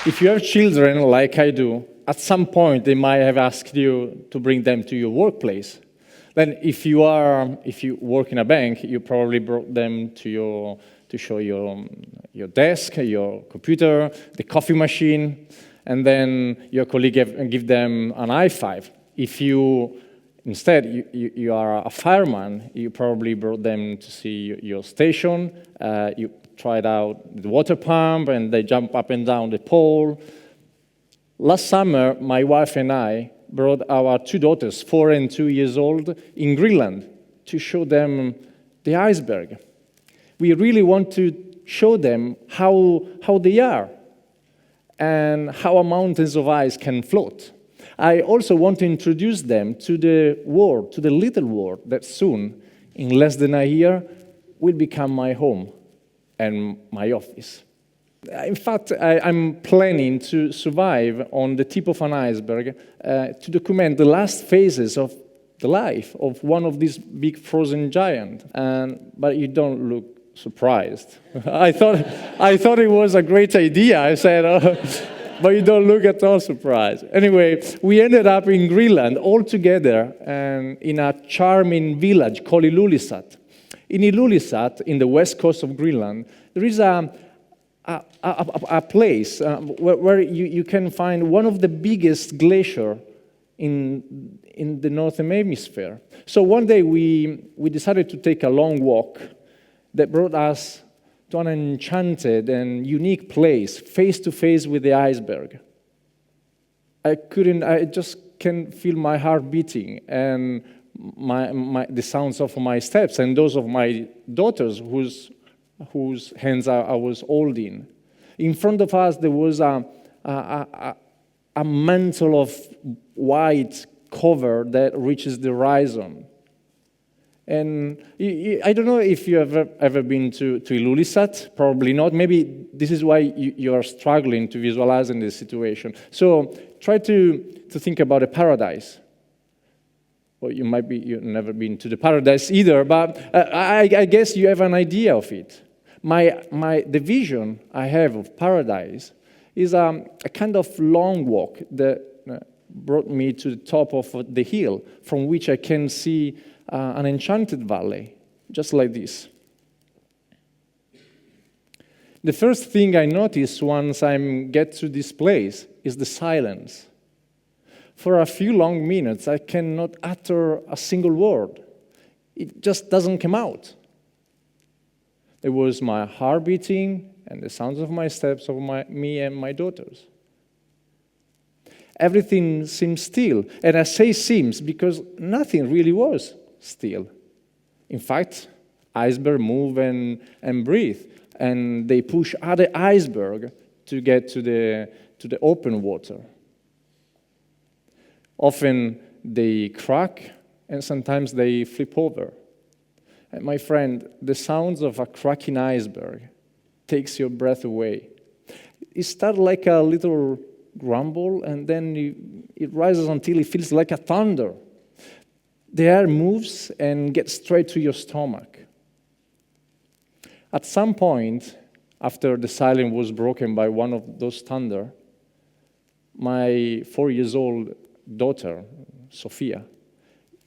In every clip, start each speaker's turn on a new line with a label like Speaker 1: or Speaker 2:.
Speaker 1: If you have children like I do, at some point they might have asked you to bring them to your workplace. Then if you work in a bank, you probably brought them to show your desk, your computer, the coffee machine, and then your colleague give them an high five. If you instead you are a fireman, you probably brought them to see your station. You tried out the water pump, and they jump up and down the pole. Last summer, my wife and I brought our two daughters, 4 and 2 years old, in Greenland to show them the iceberg. We really want to show them how they are and how mountains of ice can float. I also want to introduce them to the world, to the little world that soon, in less than a year, will become my home and my office. In fact, I'm planning to survive on the tip of an iceberg to document the last phases of the life of one of these big frozen giants. But you don't look surprised. I thought it was a great idea. I said, but you don't look at all surprised. Anyway, we ended up in Greenland all together in a charming village called Ilulissat. In Ilulissat, in the west coast of Greenland, there is a place where you can find one of the biggest glaciers in the northern hemisphere. So one day we decided to take a long walk that brought us to an enchanted and unique place, face to face with the iceberg. I just can feel my heart beating and the sounds of my steps and those of my daughters whose hands I was holding. In front of us, there was a mantle of white cover that reaches the horizon. And I don't know if you have ever been to Ilulissat, probably not. Maybe this is why you are struggling to visualize in this situation. So try to think about a paradise. Well, you've never been to the paradise either, but I guess you have an idea of it. The vision I have of paradise is a kind of long walk that brought me to the top of the hill, from which I can see an enchanted valley, just like this. The first thing I notice once I get to this place is the silence. For a few long minutes, I cannot utter a single word. It just doesn't come out. There was my heart beating and the sounds of my steps of me and my daughters. Everything seems still. And I say seems because nothing really was still. In fact, icebergs move and breathe, and they push other icebergs to get to the open water. Often they crack, and sometimes they flip over. And my friend, the sounds of a cracking iceberg takes your breath away. It starts like a little grumble, and then it rises until it feels like a thunder. The air moves and gets straight to your stomach. At some point, after the silence was broken by one of those thunder, my 4-year-old daughter, Sophia,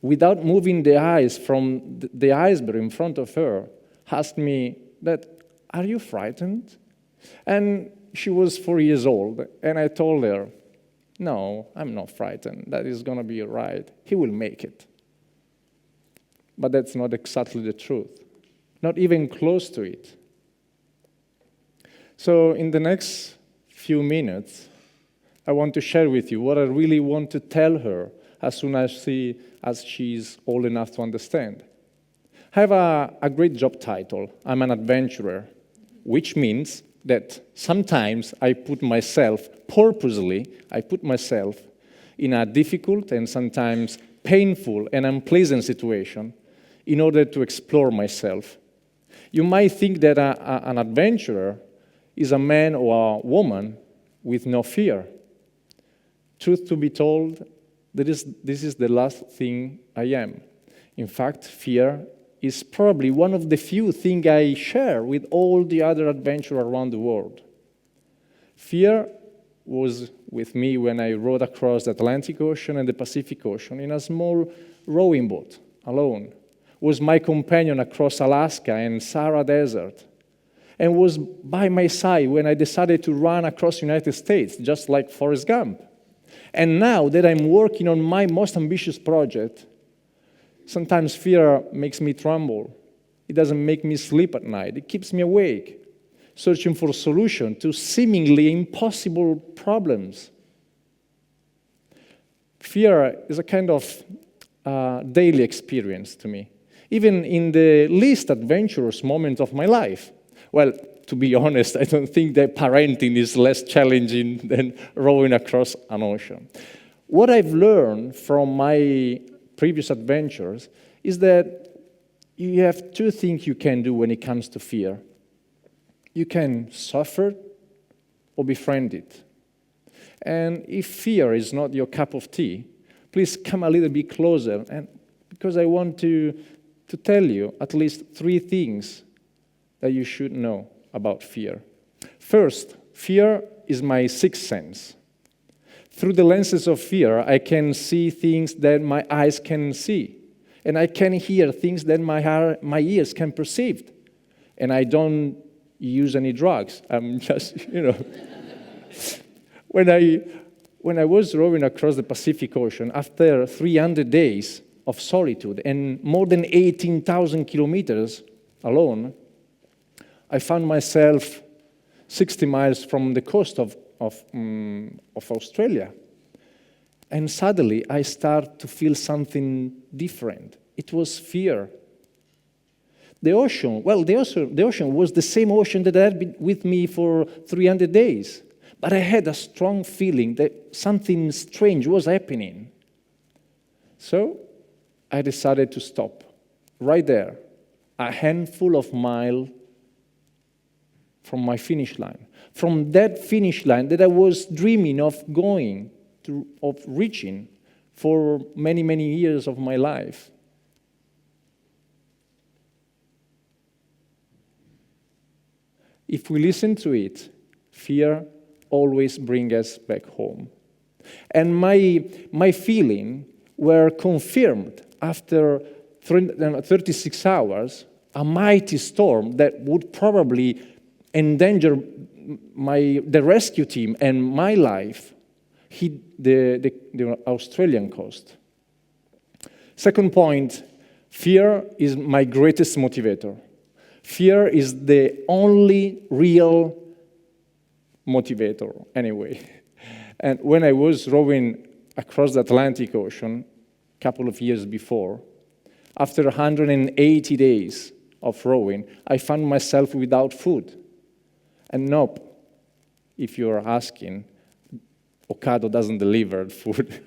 Speaker 1: without moving the eyes from the iceberg in front of her, asked me, "Dad, are you frightened?" And she was 4 years old, and I told her, "No, I'm not frightened. That is going to be all right. He will make it." But that's not exactly the truth, not even close to it. So in the next few minutes, I want to share with you what I really want to tell her as soon as she's old enough to understand. I have a great job title. I'm an adventurer, which means that sometimes I put myself in a difficult and sometimes painful and unpleasant situation in order to explore myself. You might think that an adventurer is a man or a woman with no fear. Truth to be told, this is the last thing I am. In fact, fear is probably one of the few things I share with all the other adventurers around the world. Fear was with me when I rowed across the Atlantic Ocean and the Pacific Ocean in a small rowing boat, alone. Was my companion across Alaska and Sahara Desert, and was by my side when I decided to run across the United States, just like Forrest Gump. And now that I'm working on my most ambitious project, sometimes fear makes me tremble. It doesn't make me sleep at night. It keeps me awake, searching for a solution to seemingly impossible problems. Fear is a kind of daily experience to me, even in the least adventurous moment of my life. Well, to be honest, I don't think that parenting is less challenging than rowing across an ocean. What I've learned from my previous adventures is that you have two things you can do when it comes to fear. You can suffer or befriend it. And if fear is not your cup of tea, please come a little bit closer, and because I want to tell you at least 3 things that you should know about fear. First, fear is my sixth sense. Through the lenses of fear, I can see things that my eyes can see, and I can hear things that my ears can perceive. And I don't use any drugs. I'm just, When I was rowing across the Pacific Ocean, after 300 days of solitude and more than 18,000 kilometers alone, I found myself 60 miles from the coast of Australia. And suddenly, I started to feel something different. It was fear. The ocean was the same ocean that had been with me for 300 days. But I had a strong feeling that something strange was happening. So I decided to stop right there, a handful of miles from my finish line. From that finish line that I was dreaming of reaching for many, many years of my life. If we listen to it, fear always brings us back home. And my feelings were confirmed after 36 hours, a mighty storm that would probably endanger the rescue team and my life hit the Australian coast. Second point, fear is my greatest motivator. Fear is the only real motivator, anyway. And when I was rowing across the Atlantic Ocean a couple of years before, after 180 days of rowing, I found myself without food. And nope, if you're asking, Ocado doesn't deliver food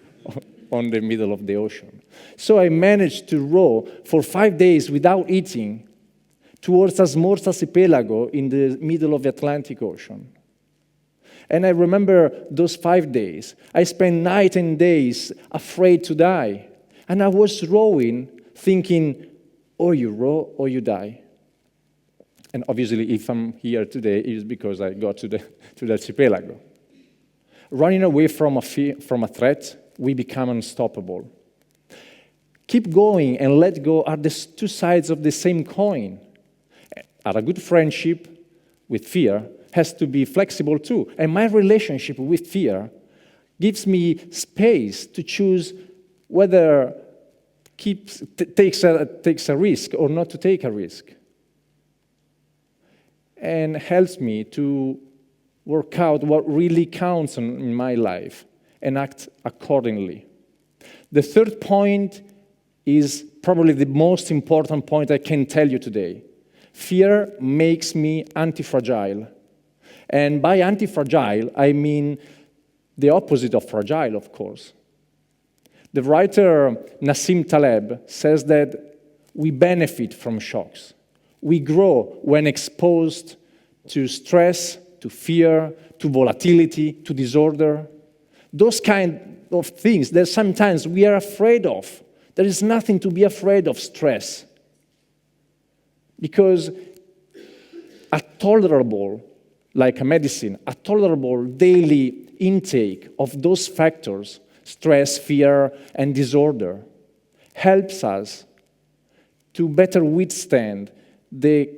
Speaker 1: on the middle of the ocean. So I managed to row for 5 days without eating towards a small archipelago in the middle of the Atlantic Ocean. And I remember those 5 days. I spent night and days afraid to die. And I was rowing, thinking, or you row or you die. And obviously, if I'm here today, it is because I got to the archipelago. Running away from a threat, we become unstoppable. Keep going and let go are the 2 sides of the same coin. A good friendship with fear has to be flexible too. And my relationship with fear gives me space to choose whether takes a risk or not to take a risk. And helps me to work out what really counts in my life and act accordingly. The third point is probably the most important point I can tell you today. Fear makes me anti-fragile. And by anti-fragile, I mean the opposite of fragile, of course. The writer Nassim Taleb says that we benefit from shocks. We grow when exposed to stress, to fear, to volatility, to disorder. Those kind of things that sometimes we are afraid of. There is nothing to be afraid of stress. Because a tolerable, like a medicine, a tolerable daily intake of those factors, stress, fear, and disorder, helps us to better withstand the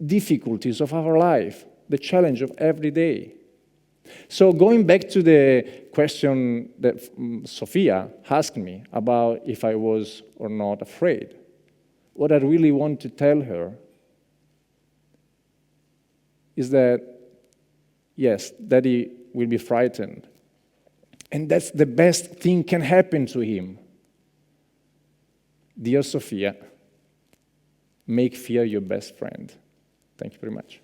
Speaker 1: difficulties of our life, the challenge of every day. So going back to the question that Sophia asked me about if I was or not afraid, what I really want to tell her is that, yes, Daddy will be frightened. And that's the best thing can happen to him. Dear Sophia, make fear your best friend. Thank you very much.